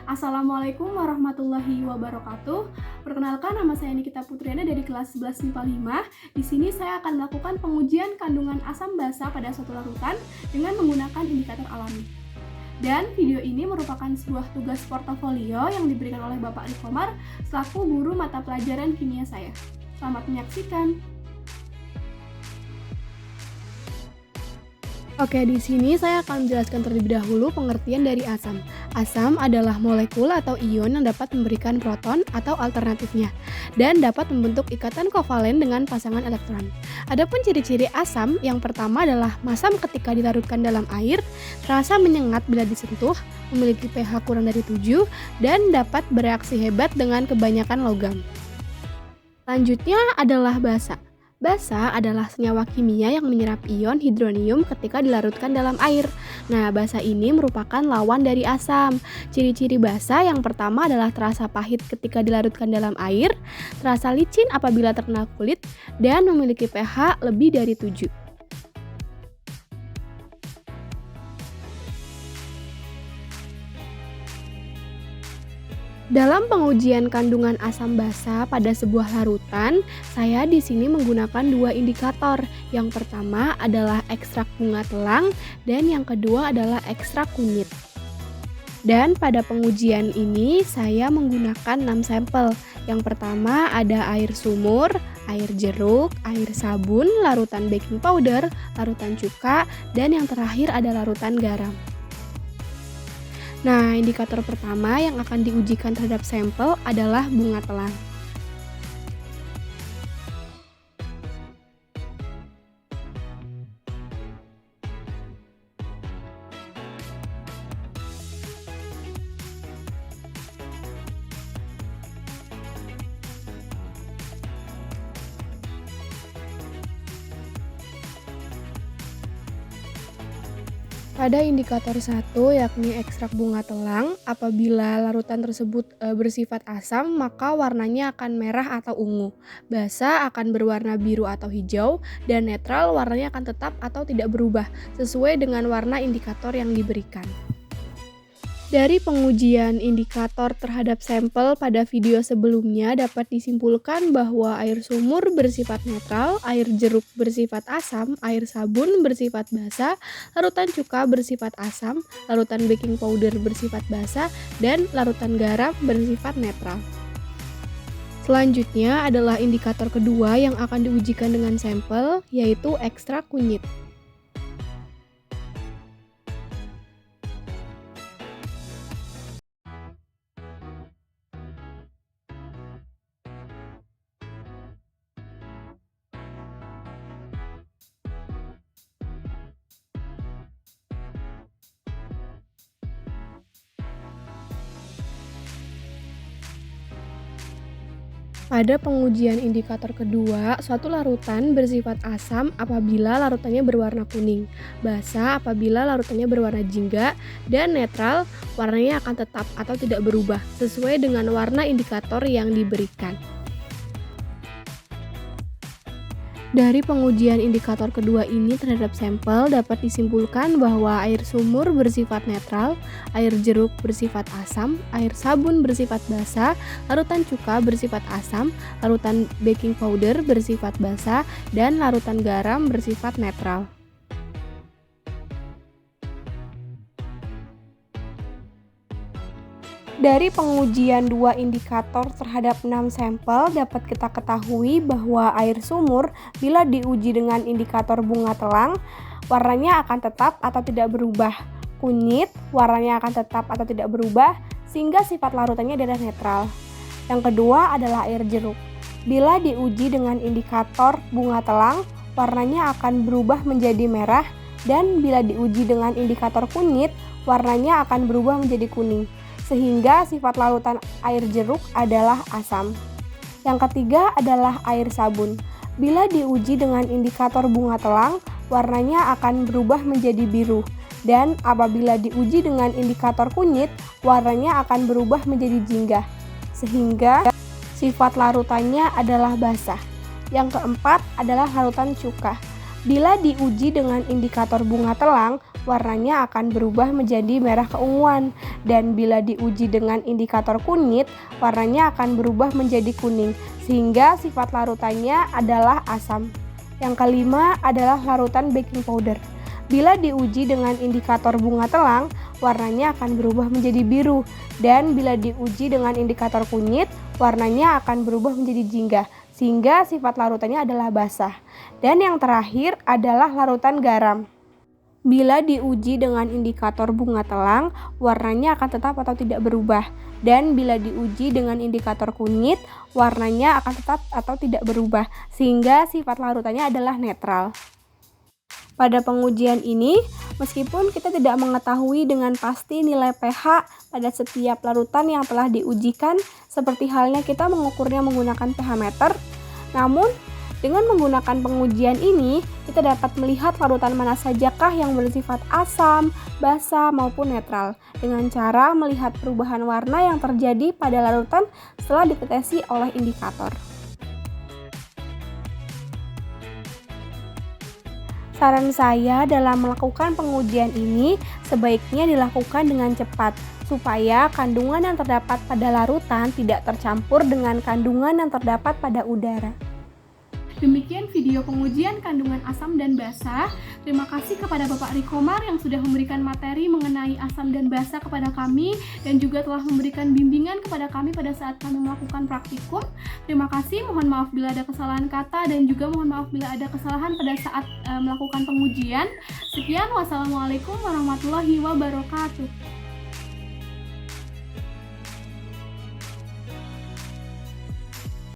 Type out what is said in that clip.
Assalamualaikum warahmatullahi wabarakatuh. Perkenalkan, nama saya Nikita Putriana dari kelas 11 MIPA 5. Di sini saya akan melakukan pengujian kandungan asam basa pada suatu larutan dengan menggunakan indikator alami. Dan video ini merupakan sebuah tugas portofolio yang diberikan oleh Bapak Nikomar selaku guru mata pelajaran kimia saya. Selamat menyaksikan. Oke, di sini saya akan menjelaskan terlebih dahulu pengertian dari asam. Asam adalah molekul atau ion yang dapat memberikan proton atau alternatifnya dan dapat membentuk ikatan kovalen dengan pasangan elektron. Adapun ciri-ciri asam, yang pertama adalah masam ketika dilarutkan dalam air, terasa menyengat bila disentuh, memiliki pH kurang dari 7, dan dapat bereaksi hebat dengan kebanyakan logam. Selanjutnya adalah basa. Basa adalah senyawa kimia yang menyerap ion hidronium ketika dilarutkan dalam air. Nah, basa ini merupakan lawan dari asam. Ciri-ciri basa yang pertama adalah terasa pahit ketika dilarutkan dalam air, terasa licin apabila terkena kulit, dan memiliki pH lebih dari 7. Dalam pengujian kandungan asam basa pada sebuah larutan, saya di sini menggunakan dua indikator. Yang pertama adalah ekstrak bunga telang dan yang kedua adalah ekstrak kunyit. Dan pada pengujian ini saya menggunakan 6 sampel. Yang pertama ada air sumur, air jeruk, air sabun, larutan baking powder, larutan cuka, dan yang terakhir ada larutan garam. Nah, indikator pertama yang akan diujikan terhadap sampel adalah bunga telang. Pada indikator 1, yakni ekstrak bunga telang, apabila larutan tersebut bersifat asam, maka warnanya akan merah atau ungu. Basa akan berwarna biru atau hijau, dan netral warnanya akan tetap atau tidak berubah, sesuai dengan warna indikator yang diberikan. Dari pengujian indikator terhadap sampel pada video sebelumnya dapat disimpulkan bahwa air sumur bersifat netral, air jeruk bersifat asam, air sabun bersifat basa, larutan cuka bersifat asam, larutan baking powder bersifat basa, dan larutan garam bersifat netral. Selanjutnya adalah indikator kedua yang akan diujikan dengan sampel, yaitu ekstrak kunyit. Pada pengujian indikator kedua, suatu larutan bersifat asam apabila larutannya berwarna kuning, basa apabila larutannya berwarna jingga, dan netral warnanya akan tetap atau tidak berubah sesuai dengan warna indikator yang diberikan. Dari pengujian indikator kedua ini terhadap sampel dapat disimpulkan bahwa air sumur bersifat netral, air jeruk bersifat asam, air sabun bersifat basa, larutan cuka bersifat asam, larutan baking powder bersifat basa, dan larutan garam bersifat netral. Dari pengujian dua indikator terhadap 6 sampel dapat kita ketahui bahwa air sumur bila diuji dengan indikator bunga telang warnanya akan tetap atau tidak berubah. Kunyit warnanya akan tetap atau tidak berubah sehingga sifat larutannya adalah netral. Yang kedua adalah air jeruk. Bila diuji dengan indikator bunga telang warnanya akan berubah menjadi merah, dan bila diuji dengan indikator kunyit warnanya akan berubah menjadi kuning, sehingga sifat larutan air jeruk adalah asam. Yang ketiga adalah air sabun. Bila diuji dengan indikator bunga telang, warnanya akan berubah menjadi biru, dan apabila diuji dengan indikator kunyit, warnanya akan berubah menjadi jingga, sehingga sifat larutannya adalah basah. Yang keempat adalah larutan cuka. Bila diuji dengan indikator bunga telang, warnanya akan berubah menjadi merah keunguan. Dan bila diuji dengan indikator kunyit, warnanya akan berubah menjadi kuning, sehingga sifat larutannya adalah asam. Yang kelima adalah larutan baking powder. Bila diuji dengan indikator bunga telang, warnanya akan berubah menjadi biru. Dan bila diuji dengan indikator kunyit, warnanya akan berubah menjadi jingga, sehingga sifat larutannya adalah basah. Dan yang terakhir adalah larutan garam. Bila diuji dengan indikator bunga telang, warnanya akan tetap atau tidak berubah. Dan bila diuji dengan indikator kunyit, warnanya akan tetap atau tidak berubah, sehingga sifat larutannya adalah netral. Pada pengujian ini, meskipun kita tidak mengetahui dengan pasti nilai pH pada setiap larutan yang telah diujikan, seperti halnya kita mengukurnya menggunakan pH meter, namun dengan menggunakan pengujian ini, kita dapat melihat larutan mana sajakah yang bersifat asam, basa, maupun netral, dengan cara melihat perubahan warna yang terjadi pada larutan setelah ditetesi oleh indikator. Saran saya dalam melakukan pengujian ini sebaiknya dilakukan dengan cepat, supaya kandungan yang terdapat pada larutan tidak tercampur dengan kandungan yang terdapat pada udara. Demikian video pengujian kandungan asam dan basa. Terima kasih kepada Bapak Rikomar yang sudah memberikan materi mengenai asam dan basa kepada kami dan juga telah memberikan bimbingan kepada kami pada saat kami melakukan praktikum. Terima kasih, mohon maaf bila ada kesalahan kata dan juga mohon maaf bila ada kesalahan pada saat melakukan pengujian. Sekian, wassalamualaikum warahmatullahi wabarakatuh.